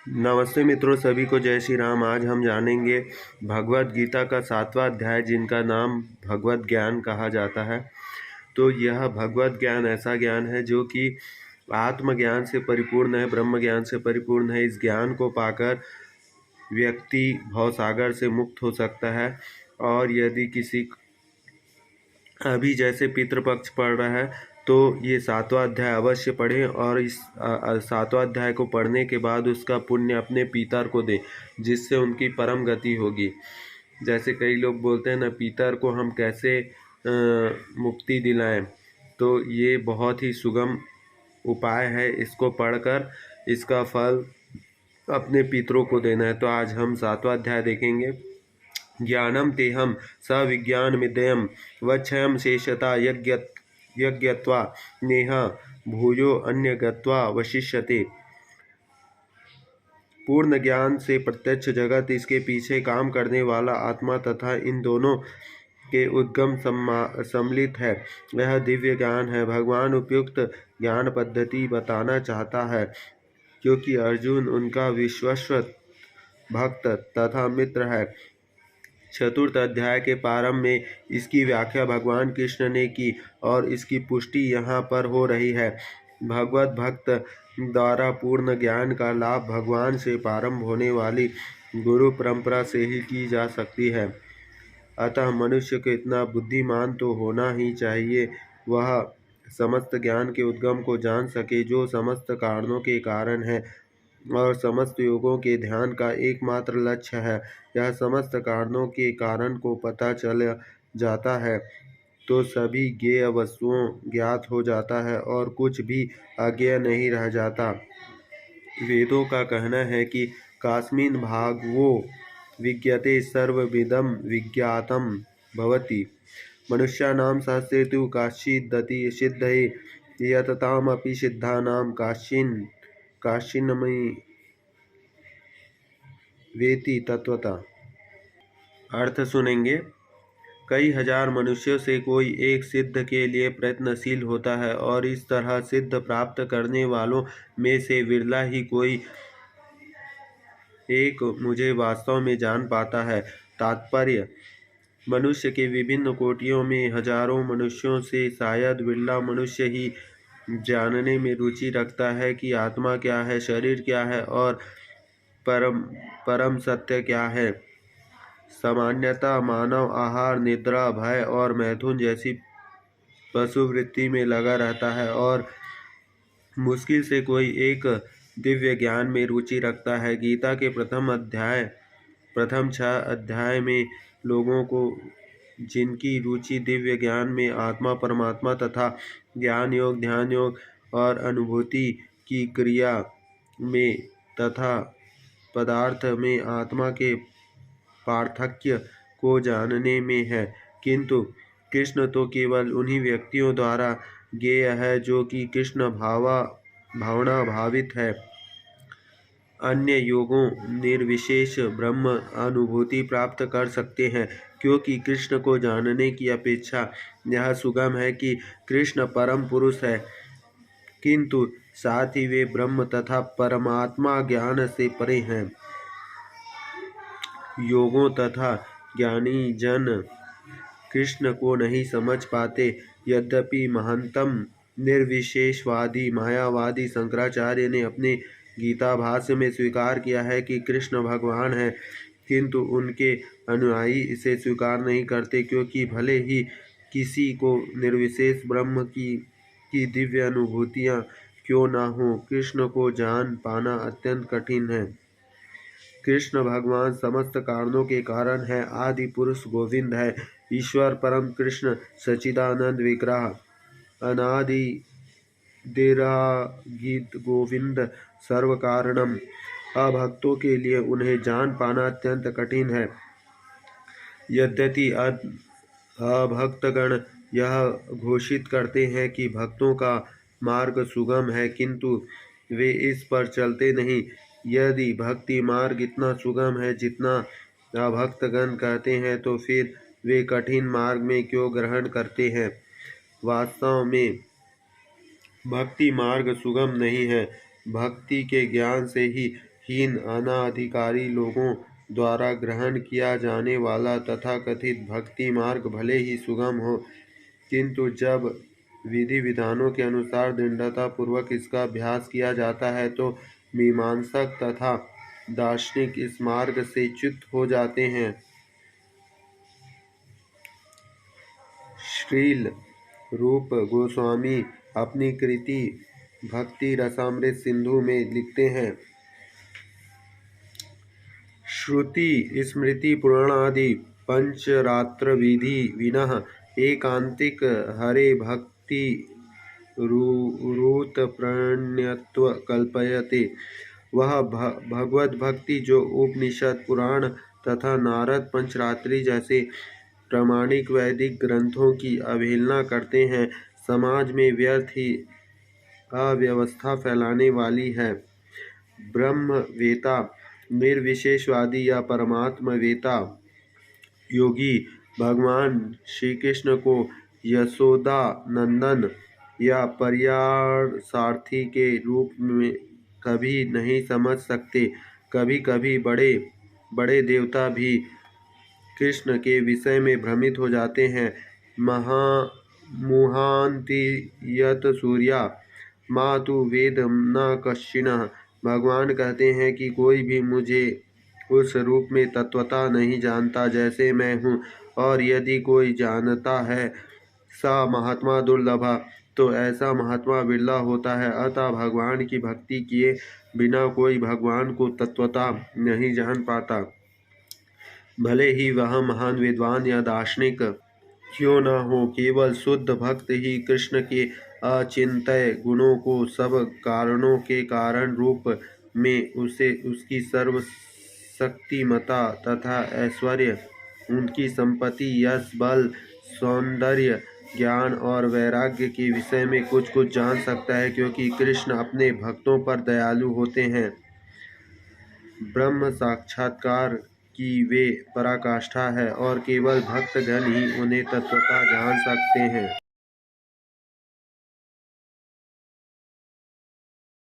नमस्ते मित्रों, सभी को जय श्री राम। आज हम जानेंगे भगवद गीता का 7वां अध्याय, जिनका नाम भगवद ज्ञान कहा जाता है। तो यह भगवद ज्ञान ऐसा ज्ञान है जो कि आत्मज्ञान से परिपूर्ण है, ब्रह्म ज्ञान से परिपूर्ण है। इस ज्ञान को पाकर व्यक्ति भवसागर से मुक्त हो सकता है। और यदि किसी अभी जैसे पितृपक्ष पढ़ रहा है तो ये 7वां अध्याय अवश्य पढ़ें, और इस 7वां अध्याय को पढ़ने के बाद उसका पुण्य अपने पितर को दे, जिससे उनकी परम गति होगी। जैसे कई लोग बोलते हैं ना, पितर को हम कैसे मुक्ति दिलाएं, तो ये बहुत ही सुगम उपाय है। इसको पढ़कर इसका फल अपने पितरों को देना है। तो आज हम 7वां अध्याय देखेंगे। ज्ञानम तेहम स विज्ञानमिदयं वक्षयं शेषता यज्ञत्वा नेह भूयो अन्य गत्वा वशिष्यते। पूर्ण ज्ञान से प्रत्यक्ष जगत, इसके पीछे काम करने वाला आत्मा तथा इन दोनों के उद्गम सम्मिलित है, यह दिव्य ज्ञान है। भगवान उपयुक्त ज्ञान पद्धति बताना चाहता है, क्योंकि अर्जुन उनका विश्वस्त भक्त तथा मित्र है। चतुर्थ अध्याय के प्रारंभ में इसकी व्याख्या भगवान कृष्ण ने की, और इसकी पुष्टि यहाँ पर हो रही है। भगवत भक्त द्वारा पूर्ण ज्ञान का लाभ भगवान से प्रारंभ होने वाली गुरु परंपरा से ही की जा सकती है। अतः मनुष्य को इतना बुद्धिमान तो होना ही चाहिए, वह समस्त ज्ञान के उद्गम को जान सके, जो समस्त कारणों के कारण है और समस्त योगों के ध्यान का एकमात्र लक्ष्य है। यह समस्त कारणों के कारण को पता चल जाता है तो सभी ज्ञेय वस्तुओं ज्ञात हो जाता है और कुछ भी अज्ञेय नहीं रह जाता। वेदों का कहना है कि कास्मिन् भागवो विज्ञते सर्वविदं विज्ञातं भवति। मनुष्याणां सहस्रे तु काचिदति सिद्धये यततामपि सिद्धानां काश्चिन्नमि वेति तत्वता। अर्थ सुनेंगे। कई हजार मनुष्यों से कोई एक सिद्ध के लिए प्रयत्नशील होता है, और इस तरह सिद्ध प्राप्त करने वालों में से विरला ही कोई एक मुझे वास्तव में जान पाता है। तात्पर्य: मनुष्य के विभिन्न कोटियों में हजारों मनुष्यों से शायद विरला मनुष्य ही जानने में रुचि रखता है कि आत्मा क्या है, शरीर क्या है और परम सत्य क्या है। सामान्यतः मानव आहार, निद्रा, भय और मैथुन जैसी पशुवृत्ति में लगा रहता है, और मुश्किल से कोई एक दिव्य ज्ञान में रुचि रखता है। गीता के प्रथम 6 अध्याय में लोगों को जिनकी रुचि दिव्य ज्ञान में, आत्मा, परमात्मा तथा ज्ञान योग, ध्यान योग और अनुभूति की क्रिया में तथा पदार्थ में आत्मा के पार्थक्य को जानने में है, किंतु कृष्ण तो केवल उन्हीं व्यक्तियों द्वारा ज्ञेय है जो कि कृष्ण भावना भावित है। अन्य योगों निर्विशेष ब्रह्म अनुभूति प्राप्त कर सकते हैं, क्योंकि कृष्ण को जानने की अपेक्षा यह सुगम है कि कृष्ण परम पुरुष है, किंतु साथ ही वे ब्रह्म तथा परमात्मा ज्ञान से परे हैं। योगों तथा ज्ञानी जन कृष्ण को नहीं समझ पाते। यद्यपि महंतम निर्विशेषवादी मायावादी शंकराचार्य ने अपने गीता भाष्य में स्वीकार किया है कि कृष्ण भगवान है, किंतु उनके अनुयायी इसे स्वीकार नहीं करते, क्योंकि भले ही किसी को निर्विशेष ब्रह्म की दिव्य अनुभूतियाँ क्यों न हो, कृष्ण को जान पाना अत्यंत कठिन है। कृष्ण भगवान समस्त कारणों के कारण है, आदि पुरुष गोविंद है, ईश्वर परम कृष्ण सच्चिदानंद विग्रह, अनादि देरागीत गोविंद सर्व कारणम। अभक्तों के लिए उन्हें जान पाना अत्यंत कठिन है। यद्यपि अभक्तगण यह घोषित करते हैं कि भक्तों का मार्ग सुगम है, किंतु वे इस पर चलते नहीं। यदि भक्ति मार्ग इतना सुगम है जितना अभक्तगण कहते हैं, तो फिर वे कठिन मार्ग में क्यों ग्रहण करते हैं। वास्तव में भक्ति मार्ग सुगम नहीं है। भक्ति के ज्ञान से ही हीन अनाधिकारी लोगों द्वारा ग्रहण किया जाने वाला तथाकथित भक्ति मार्ग भले ही सुगम हो, किंतु जब विधि विधानों के अनुसार दृढ़ता पूर्वक इसका अभ्यास किया जाता है तो मीमांसक तथा दार्शनिक इस मार्ग से च्युत हो जाते हैं। श्रील रूप गोस्वामी अपनी कृति भक्ति रसामृत सिंधु में लिखते हैं, श्रुति स्मृति पुराणादि पंचरात्र विधि विनः एकांतिक हरे भक्ति रूत प्रणयत्व कल्पयते। वह भगवत भक्ति जो उपनिषद पुराण तथा नारद पंचरात्रि जैसे प्रामाणिक वैदिक ग्रंथों की अवहेलना करते हैं, समाज में व्यर्थ ही अव्यवस्था फैलाने वाली है। ब्रह्मवेता निर्विशेषवादी या परमात्मवेता योगी भगवान श्री कृष्ण को यशोदा नंदन या पर्यासार्थी के रूप में कभी नहीं समझ सकते। कभी कभी बड़े बड़े देवता भी कृष्ण के विषय में भ्रमित हो जाते हैं। मुहांति यत सूर्या मातु वेद न कश्चिनः। भगवान कहते हैं कि कोई भी मुझे उस रूप में तत्वता नहीं जानता जैसे मैं हूँ, और यदि कोई जानता है सा महात्मा दुर्लभा, तो ऐसा महात्मा बिरला होता है। अतः भगवान की भक्ति किए बिना कोई भगवान को तत्वता नहीं जान पाता, भले ही वह महान विद्वान या दार्शनिक क्यों न हो। केवल शुद्ध भक्त ही कृष्ण के अचिंत्य गुणों को सब कारणों के कारण रूप में उसे उसकी सर्वशक्तिमता तथा ऐश्वर्य, उनकी संपत्ति, यश, बल, सौंदर्य, ज्ञान और वैराग्य के विषय में कुछ कुछ जान सकता है, क्योंकि कृष्ण अपने भक्तों पर दयालु होते हैं। ब्रह्म साक्षात्कार की वे पराकाष्ठा है और केवल भक्तगण ही उन्हें तत्वतः जान सकते हैं।